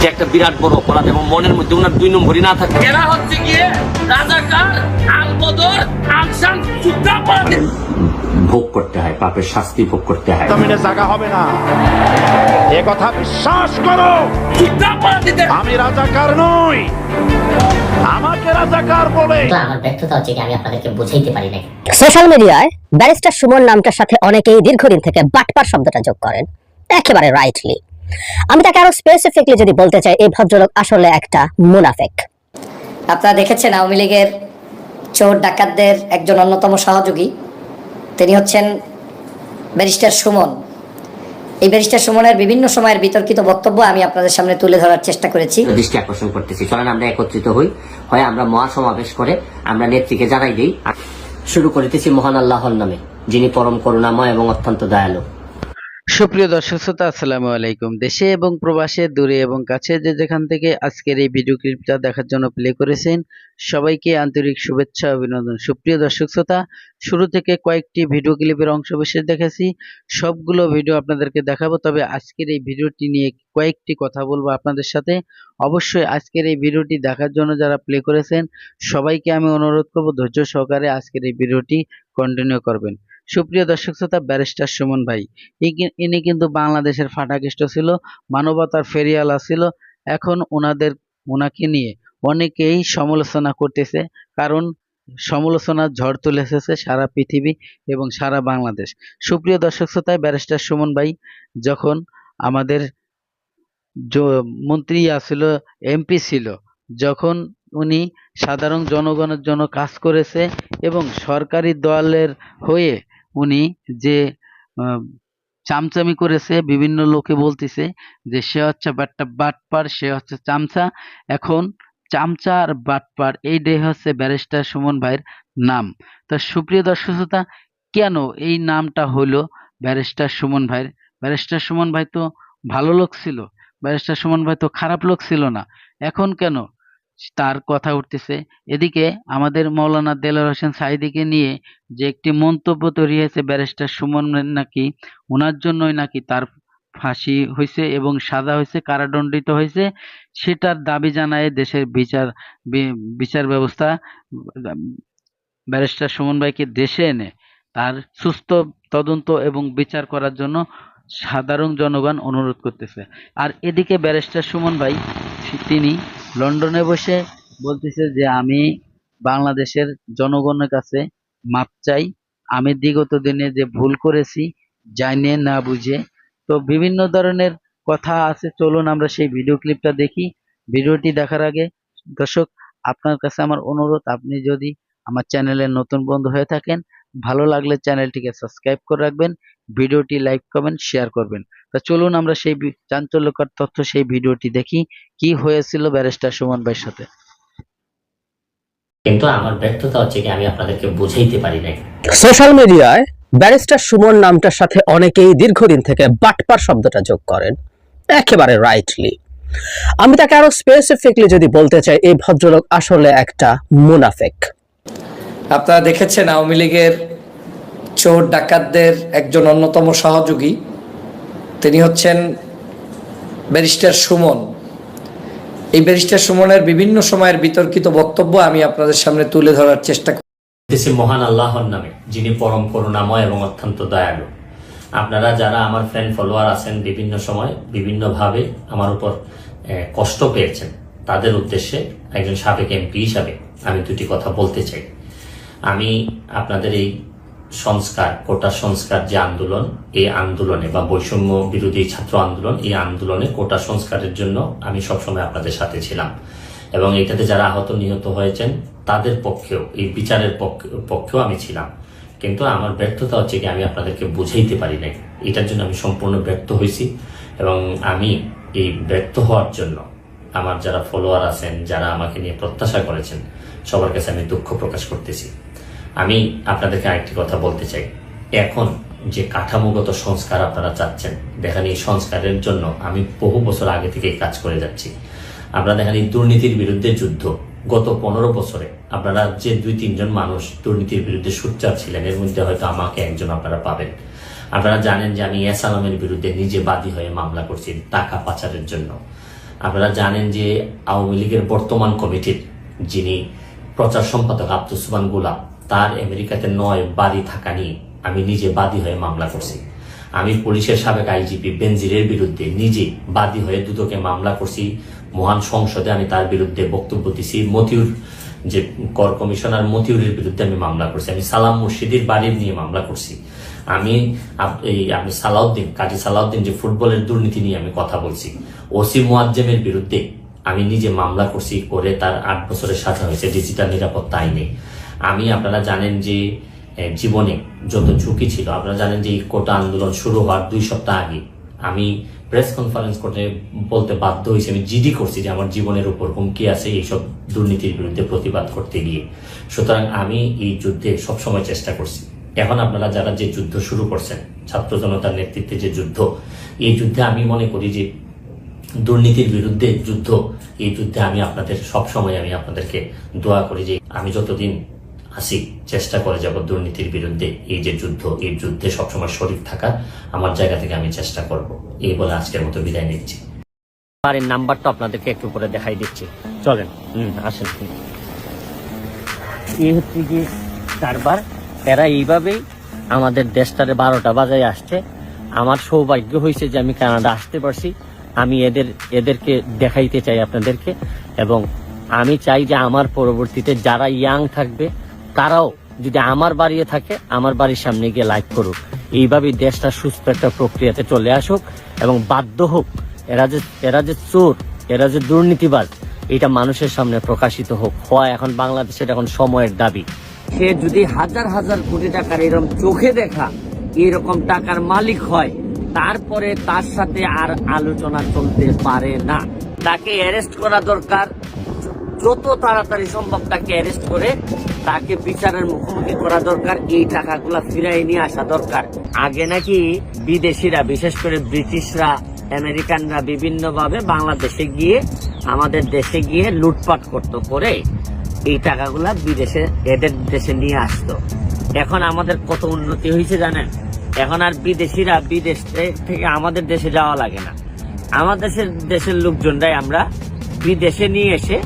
যে একটা বিরাট বড় অপরাধ এবং মনের মধ্যে ওনার দুই নম্বরই না থাকে। এরা হচ্ছে গিয়ে রাজাকার, আলবদর, আলসান, সূত্রাপরাধী। ভোগ করতে হয়, পাপের শাস্তি ভোগ করতে হয়। জমিনে জায়গা হবে না, এ কথা বিশ্বাস করো। সূত্রাপরাধীদের আমি রাজাকার নই, আমাকে রাজাকার বলে। আমার ব্যর্থতা হচ্ছে কি আমি আপনাদেরকে বুঝাইতে পারি নাই। সোশ্যাল মিডিয়ায় ব্যারিস্টার সুমন নামটার সাথে অনেকেই দীর্ঘদিন থেকে বাটপার শব্দটা যোগ করেন, একেবারে রাইটলি। আমি তাকে আরো স্পেসিফিকলি যদি বলতে চাই, এই ভদ্রলোক আসলে একটা মুনাফেক। আপনারা দেখেছেন আওয়ামী লীগের চোর ডাকাতদের একজন অন্যতম সহযোগী, তিনি হচ্ছেন ব্যারিস্টার সুমন। এই ব্যারিস্টার সুমনের বিভিন্ন সময়ের বিতর্কিত বক্তব্য আমি আপনাদের সামনে তুলে ধরার চেষ্টা করেছি। দৃষ্টি আকর্ষণ করতেছি, চলেন আমরা একত্রিত হই, হয় আমরা মহাসমাবেশ করে আমরা নেত্রীকে জানাই দিই। শুরু করিতেছি মহান আল্লাহর নামে, যিনি পরম করুণাময় এবং অত্যন্ত দয়ালু। সুপ্রিয় দর্শক শ্রোতা, আসসালামু আলাইকুম। দেশে এবং প্রবাসে, দূরে এবং কাছে যে যেখান থেকে আজকের এই ভিডিও ক্লিপটা দেখার জন্য প্লে করেছেন, সবাইকে আন্তরিক শুভেচ্ছা অভিনন্দন। সুপ্রিয় দর্শক শ্রোতা, শুরু থেকে কয়েকটি ভিডিও ক্লিপের অংশ বিশেষ দেখেছি, সবগুলো ভিডিও আপনাদেরকে দেখাবো। তবে আজকের এই ভিডিওটি নিয়ে কয়েকটি কথা বলবো আপনাদের সাথে। অবশ্যই আজকের এই ভিডিওটি দেখার জন্য যারা প্লে করেছেন সবাইকে আমি অনুরোধ করব ধৈর্য সহকারে আজকের এই ভিডিওটি কন্টিনিউ করবেন। সুপ্রিয় দর্শক শ্রোতা, ব্যারিস্টার সুমন ভাই ইনি কিন্তু বাংলাদেশের ফাটাকেষ্ট ছিল, মানবতার ফেরিয়ালা ছিল। এখন ওনাকে নিয়ে অনেকেই সমালোচনা করতেছে, কারণ সমালোচনার ঝড় তুলে এসেছে সারা পৃথিবী এবং সারা বাংলাদেশ। সুপ্রিয় দর্শক শ্রোতা, ব্যারিস্টার সুমন ভাই যখন আমাদের মন্ত্রী ছিল, এমপি ছিল, যখন উনি সাধারণ জনগণের জন্য কাজ করেছে এবং সরকারি দলের হয়ে উনি যে চামচামি করেছে, বিভিন্ন লোকে বলতেছে যে সে হচ্ছে বাটপার, সে হচ্ছে চামচা। এখন চামচা আর বাটপার এইটাই হচ্ছে ব্যারিস্টার সুমন ভাইয়ের নাম। তো সুপ্রিয় দর্শক শ্রোতা, কেন এই নামটা হলো ব্যারিস্টার সুমন ভাইয়ের? ব্যারিস্টার সুমন ভাই তো ভালো লোক ছিল, ব্যারিস্টার সুমন ভাই তো খারাপ লোক ছিল না, এখন কেন তার কথা উঠতেছে? এদিকে আমাদের মৌলানা দেলোয়ার হোসেন সাঈদীকে নিয়ে যে একটি মন্তব্য তৈরি হয়েছে, ব্যারিস্টার সুমনের নাকি ওনার জন্যই নাকি তার ফাঁসি হয়েছে এবং সাজা হয়েছে, কারাদণ্ডিত হয়েছে, সেটার দাবি জানায় দেশের বিচার ব্যবস্থা ব্যারিস্টার সুমন ভাইকে দেশে এনে তার সুস্থ তদন্ত এবং বিচার করার জন্য সাধারণ জনগণ অনুরোধ করতেছে। আর এদিকে ব্যারিস্টার সুমন ভাই তিনি লন্ডনে বসে বলতেছে যে আমি বাংলাদেশের জনগণের কাছে মাপ চাই, আমি বিগত দিনে যে ভুল করেছি জানে না বুঝে। তো বিভিন্ন ধরনের কথা আছে, চলুন আমরা সেই ভিডিও ক্লিপটা দেখি। ভিডিওটি দেখার আগে দর্শক আপনার কাছে আমার অনুরোধ, আপনি যদি আমার চ্যানেলের নতুন বন্ধু হয়ে থাকেন, ভালো লাগলে চ্যানেলটিকে সাবস্ক্রাইব করে রাখবেন, ভিডিওটি লাইক কমেন্ট শেয়ার করবেন। তা চলুন আমরা সেই চাঞ্চল্যকর তথ্য সেই ভিডিওটি দেখি, কি হয়েছিল ব্যারিস্টার সুমন ভাইয়ের সাথে। কিন্তু আমার ব্যর্থতা হচ্ছে কি আমি আপনাদেরকে বুঝাইতে পারি নাই। সোশ্যাল মিডিয়ায় ব্যারিস্টার সুমন নামটার সাথে অনেকেই দীর্ঘদিন থেকে বাটপার শব্দটা যোগ করেন, একেবারে রাইটলি। আমি তাকে আরো স্পেসিফিকলি যদি বলতে চাই, এই ভদ্রলোক আসলে একটা মুনাফেক। আপনারা দেখেছেন আওয়ামী লীগের চোর ডাকাতদের একজন অন্যতম সহযোগী, তিনি হচ্ছেন ব্যারিস্টার সুমন। এই ব্যারিস্টার সুমনের বিভিন্ন সময়ের বিতর্কিত বক্তব্য আমি আপনাদের সামনে তুলে ধরার চেষ্টা করতেছি মহান আল্লাহর নামে, যিনি পরম করুণাময় এবং অত্যন্ত দয়ালু। আপনারা যারা আমার ফ্যান ফলোয়ার আছেন, বিভিন্ন সময় বিভিন্নভাবে আমার উপর কষ্ট পেয়েছেন, তাদের উদ্দেশ্যে একজন সাবেক এমপি হিসাবে আমি দুটি কথা বলতে চাই। আমি আপনাদের এই সংস্কার, কোটা সংস্কার যে আন্দোলন, এই আন্দোলনে বা বৈষম্য বিরোধী ছাত্র আন্দোলন, এই আন্দোলনে কোটা সংস্কারের জন্য আমি সবসময় আপনাদের সাথে ছিলাম এবং এটাতে যারা আহত নিহত হয়েছেন তাদের পক্ষেও, এই বিচারের পক্ষেও আমি ছিলাম। কিন্তু আমার ব্যর্থতা হচ্ছে কি আমি আপনাদেরকে বুঝাইতে পারি নাই, এটার জন্য আমি সম্পূর্ণ ব্যর্থ হয়েছি এবং আমি এই ব্যর্থ হওয়ার জন্য আমার যারা ফলোয়ার আছেন, যারা আমাকে নিয়ে প্রত্যাশা করেছেন, সবার কাছে আমি দুঃখ প্রকাশ করতেছি। আমি আপনাদেরকে আরেকটি কথা বলতে চাই, এখন যে কাঠামোগত সংস্কার আপনারা চাচ্ছেন, দেখেন এই সংস্কারের জন্য আমি বহু বছর আগে থেকে কাজ করে যাচ্ছি। আপনারা দেখেন এই দুর্নীতির বিরুদ্ধে যুদ্ধ গত 15 বছরে আপনারা যে 2-3 জন মানুষ দুর্নীতির বিরুদ্ধে সোচ্চার ছিলেন, এর মধ্যে হয়তো আমাকে একজন আপনারা পাবেন। আপনারা জানেন যে আমি এস আলমের বিরুদ্ধে নিজে বাদী হয়ে মামলা করছি টাকা পাচারের জন্য। আপনারা জানেন যে আওয়ামী লীগের বর্তমান কমিটির যিনি প্রচার সম্পাদক আব্দুস সুবহান গোলাপ, তার আমেরিকাতে 9 বাড়ি থাকা নিয়ে আমি নিজে বাদী হয়ে মামলা করছি। আমি পুলিশের সাবেক আইজিপি বেনজিরের বিরুদ্ধে নিজে বাদী হয়ে দুদকে মামলা করছি। মহান সংসদে আমি তার বিরুদ্ধে বক্তব্য দিছি। মতিউর যে কর কমিশনার মতিউরের বিরুদ্ধে আমি মামলা করছি। আমি সালাম মুর্শিদির বাড়ির নিয়ে মামলা করছি। আমি সালাউদ্দিন, কাজী সালাউদ্দিন যে ফুটবলের দুর্নীতি নিয়ে আমি কথা বলছি। ওসি মুয়াজ্জেমের বিরুদ্ধে আমি নিজে মামলা করছি, করে তার 8 বছরের সাজা হয়েছে ডিজিটাল নিরাপত্তা আইনে। আপনারা জানেন যে জীবনে যত ঝুঁকি ছিল, আপনারা জানেন যে এই কোটা আন্দোলন শুরু হওয়ার 2 সপ্তাহ আগে আমি প্রেস কনফারেন্স করতে বলতে বাধ্য হয়েছি, আমি জিডি করছি যে আমার জীবনের উপর হুমকি আছে এইসব দুর্নীতির বিরুদ্ধে প্রতিবাদ করতে গিয়ে। সুতরাং আমি এই যুদ্ধে সবসময় চেষ্টা করছি। এখন আপনারা যারা যে যুদ্ধ শুরু করছেন, ছাত্র জনতার নেতৃত্বে যে যুদ্ধ, এই যুদ্ধে আমি মনে করি যে দুর্নীতির বিরুদ্ধে যুদ্ধ, এই যুদ্ধে আমি আপনাদের সবসময় আমি আপনাদেরকে দোয়া করি যে আমি যতদিন আসি চেষ্টা করে যাব দুর্নীতির বিরুদ্ধে এই যে যুদ্ধ, এই যুদ্ধে সবসময় শরীর থাকার আমার জায়গা থেকে আমি চেষ্টা করব। এই বলে আজকের মতো বিদায় নিচ্ছি। বাড়ির নাম্বারটা আপনাদেরকে একটু পরে দেখাই দিচ্ছি, চলেন আসেন। এই হচ্ছে কি কারবার, এরা এইভাবেই আমাদের দেশটারে 12টা বাজায় আসছে। আমার সৌভাগ্য হয়েছে যে আমি কানাডা আসতে পারছি। আমি এদেরকে দেখাইতে চাই আপনাদেরকে, এবং আমি চাই যে আমার পরবর্তীতে যারা ইয়াং থাকবে তারাও যদি আমার বাড়িতে থাকে আমার বাড়ির সামনে গিয়ে লাইক করুক। এইভাবেই দেশটা সুস্থ একটা প্রক্রিয়াতে চলে আসুক এবং বাধ্য হোক এরা যে চোর, এরা যে দুর্নীতিবাজ, এটা মানুষের সামনে প্রকাশিত হোক। হয় এখন বাংলাদেশের এখন সময়ের দাবি। সে যদি হাজার হাজার কোটি টাকার এরকম চোখে দেখা এরকম টাকার মালিক হয়, তারপরে তার সাথে আর আলোচনা চলতে পারে না। তাকে অ্যারেস্ট করা দরকার, যত তাড়াতাড়ি সম্ভব তাকে অ্যারেস্ট করে তাকে বিচারের মুখোমুখি করা দরকার। এই টাকাগুলা ফিরাই নিয়ে আসা দরকার। আগে নাকি বিদেশিরা, বিশেষ করে ব্রিটিশরা, আমেরিকানরা বিভিন্নভাবে বাংলাদেশে গিয়ে, আমাদের দেশে গিয়ে লুটপাট করতো, করে এই টাকাগুলা বিদেশে এদের দেশে নিয়ে আসতো। এখন আমাদের কত উন্নতি হয়েছে জানেন? এখন আর বিদেশিরা বিদেশ থেকে আমাদের দেশে যাওয়া লাগে না। আমাদের দেশের লোকজনরাই আমরা বিদেশে নিয়ে এসে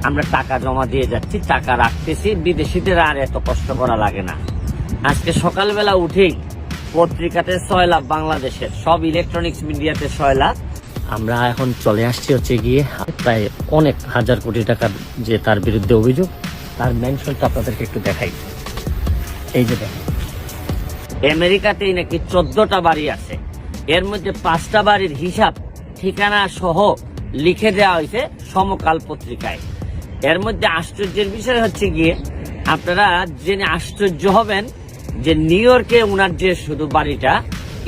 আমরা টাকা জমা দিয়ে যাচ্ছি, টাকা রাখতেছি। বিদেশিদের আর এত কষ্ট করা লাগে না। আজকে সকালবেলা উঠেই পত্রিকাতে 6 লাখ, বাংলাদেশের সব ইলেকট্রনিক্স মিডিয়াতে 6 লাখ। আমরা এখন চলে আসছি হচ্ছে গিয়ে প্রায় অনেক হাজার কোটি টাকার যে তার বিরুদ্ধে অভিযোগ, তার মেনশনটা আপনাদেরকে একটু দেখাই। এই যে দেখেন, আমেরিকাতেই নাকি 14টা বাড়ি আছে, এর মধ্যে 5টা বাড়ির হিসাব ঠিকানা সহ লিখে দেওয়া হয়েছে সমকাল পত্রিকায়। এর মধ্যে আশ্চর্যের বিষয় হচ্ছে গিয়ে, আপনারা জেনে আশ্চর্য হবেন যে নিউ ইয়র্কে উনার যে শুধু বাড়িটা,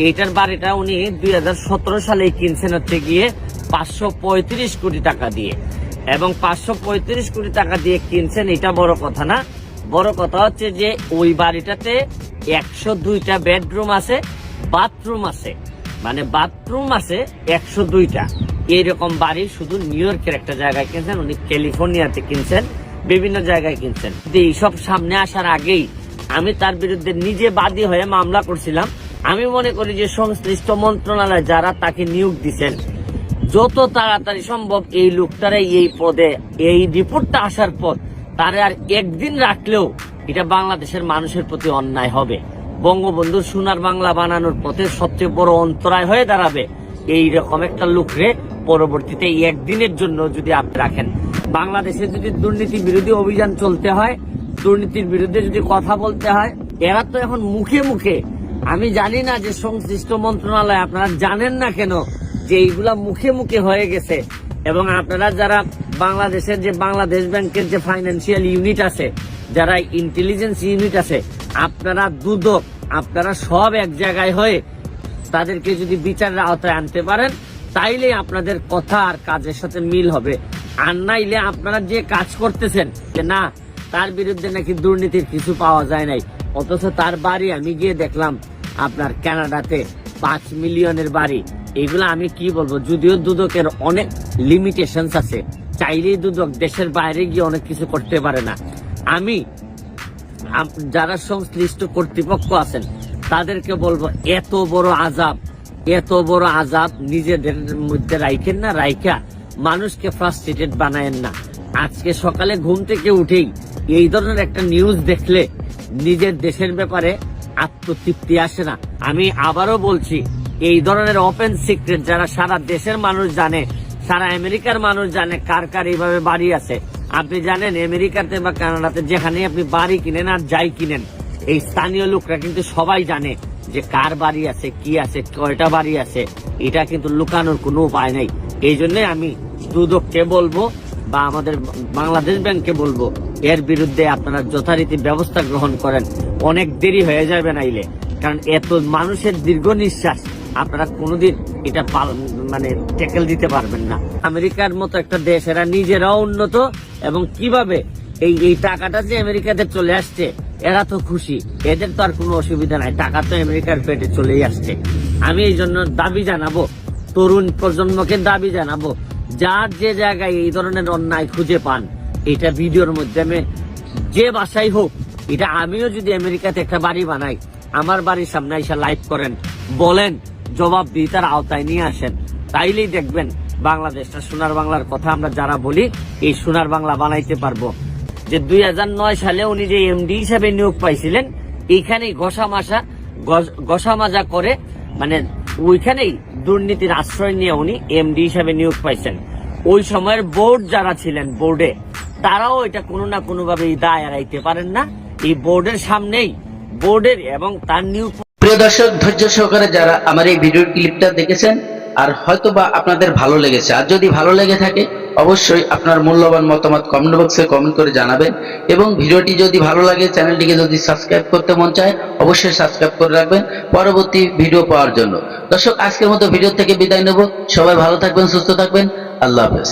এইটার বাড়িটা উনি 2017 সালে কিনছেন হচ্ছে গিয়ে 535 কোটি টাকা দিয়ে। এবং 535 কোটি টাকা দিয়ে কিনছেন, এটা বড় কথা না। বড় কথা হচ্ছে যে ওই বাড়িটাতে 102টা বেডরুম আছে, বাথরুম আছে, মানে বাথরুম আছে 102টা। এইরকম বাড়ি শুধু নিউ ইয়র্কের একটা জায়গায় কিনছেন, উনি ক্যালিফোর্নিয়াতে কিনছেন, বিভিন্ন জায়গায় কিনছেন। এইসব সামনে আসার আগেই আমি তার বিরুদ্ধে নিজে বাদী হয়ে মামলা করছিলাম। আমি মনে করি যে সংশ্লিষ্ট মন্ত্রণালয় যারা তাকে নিয়োগ দিচ্ছেন, যত তাড়াতাড়ি সম্ভব এই লোকটারে এই পদে, এই রিপোর্টটা আসার পর তারে আর একদিন রাখলেও এটা বাংলাদেশের মানুষের প্রতি অন্যায় হবে। বঙ্গবন্ধুর সোনার বাংলা বানানোর পথে সবচেয়ে বড় অন্তরায় হয়ে দাঁড়াবে এই রকম একটা লোকরে পরবর্তীতে একদিনের জন্য যদি আপনি রাখেন। বাংলাদেশে যদি দুর্নীতি বিরোধী অভিযান চলতে হয়, দুর্নীতির বিরুদ্ধে যদি কথা বলতে হয়, এরা তো এখন মুখে মুখে, আমি জানি না যে সংশ্লিষ্ট মন্ত্রণালয়, আপনারা জানেন না কেন যে এইগুলা মুখে মুখে হয়ে গেছে। এবং আপনারা যারা বাংলাদেশের যে বাংলাদেশ ব্যাংকের যে ফাইন্যান্সিয়াল ইউনিট আছে, যারা ইন্টেলিজেন্স ইউনিট আছে, আপনারা দুদক, আপনারা সব এক জায়গায় হয়ে তাদেরকে যদি বিচারের আওতায় আনতে পারেন, তাইলে আপনাদের কথা আর কাজের সাথে মিল হবে। আর নাইলে আপনারা যে কাজ করতেছেন যে না, তার বিরুদ্ধে নাকি দুর্নীতির কিছু পাওয়া যায় নাই, অথচ তার বাড়ি আমি গিয়ে দেখলাম আপনার কানাডাতে 5 মিলিয়নের বাড়ি। এগুলো আমি কি বলবো, যদিও দুদকের অনেক লিমিটেশনস আছে, চাইলেই দুদক দেশের বাইরে গিয়ে অনেক কিছু করতে পারে না। আমি যারা সংশ্লিষ্ট কর্তৃপক্ষ আছেন তাদেরকে বলবো, এত বড় আজাব নিজেদের মধ্যে রাইখেন না, রাইখা মানুষকে ফ্রাস্ট্রেটেড বানায়েন না। আজকে সকালে ঘুম থেকে উঠেই এই ধরনের একটা নিউজ দেখলে নিজের দেশের ব্যাপারে আত্মতৃপ্তি আসে না। আমি আবারও বলছি, এই ধরনের ওপেন সিক্রেট যারা সারা দেশের মানুষ জানে, সারা আমেরিকার মানুষ জানে কার কার এইভাবে বাড়ি আছে। আপনি জানেন আমেরিকাতে বা কানাডাতে যেখানে আপনি বাড়ি কিনেন আর যাই কিনেন, এই স্থানীয় লোকরা কিন্তু সবাই জানে যে কার বাড়ি আছে, কি আছে, কয়টা বাড়ি আছে। এটা কিন্তু লুকানোর কোনো উপায় নেই। এই জন্য আমি দুদককে বলবো বা আমাদের বাংলাদেশ ব্যাংককে বলবো, এর বিরুদ্ধে আপনারা যথারীতি ব্যবস্থা গ্রহণ করেন। অনেক দেরি হয়ে যাবে নাইলে, কারণ এত মানুষের দীর্ঘ নিঃশ্বাস আপনারা কোনোদিন এটা মানে ট্যাকেল দিতে পারবেন না। আমেরিকার মতো একটা দেশ, এরা নিজেরাও উন্নত, এবং কিভাবে এই টাকাটা যে আমেরিকাতে চলে আসছে এরা তো খুশি, এদের তো আর কোনো অসুবিধা নাই, টাকা তো আমেরিকার পেটে চলেই আসছে। আমি এই জন্য দাবি জানাবো, তরুণ প্রজন্মকে দাবি জানাবো, যার যে জায়গায় এই ধরনের অন্যায় খুঁজে পান, এটা ভিডিওর মাধ্যমে যে বাসায় হোক, এটা আমিও যদি আমেরিকাতে একটা বাড়ি বানাই, আমার বাড়ির সামনে এসে লাইভ করেন, বলেন, জবাবদিহিতার আওতায় নিয়ে আসেন, তাইলেই দেখবেন বাংলাদেশটা সোনার বাংলার কথা আমরা যারা বলি এই সোনার বাংলা বানাইতে পারবো। যে 2009 সালে উনি যে এমডি হিসেবে নিয়োগ পাইছিলেন, এইখানেই ঘষা মাজা করে, মানে ওইখানেই দুর্নীতির আশ্রয় নিয়ে উনি এমডি হিসেবে নিয়োগ পাইছেন। ওই সময়ের বোর্ড যারা ছিলেন বোর্ডে, তারাও এটা কোনো না কোনো ভাবে দায় এড়াইতে পারেন না। এই বোর্ডের সামনেই বোর্ডের এবং তার নিয়োগ। প্রিয় দর্শক, ধৈর্য সহকারে যারা আমার এই ভিডিও ক্লিপটা দেখেছেন, আর হয়তোবা আপনাদের ভালো লেগেছে, আর যদি ভালো লেগে থাকে অবশ্যই আপনার মূল্যবান মতামত কমেন্ট বক্সে কমেন্ট করে জানাবেন। এবং ভিডিওটি যদি ভালো লাগে, চ্যানেলটিকে যদি সাবস্ক্রাইব করতে মন চায় অবশ্যই সাবস্ক্রাইব করে রাখবেন পরবর্তী ভিডিও পাওয়ার জন্য। দর্শক, আজকের মতো ভিডিও থেকে বিদায় নেব। সবাই ভালো থাকবেন, সুস্থ থাকবেন। আল্লাহ হাফেজ।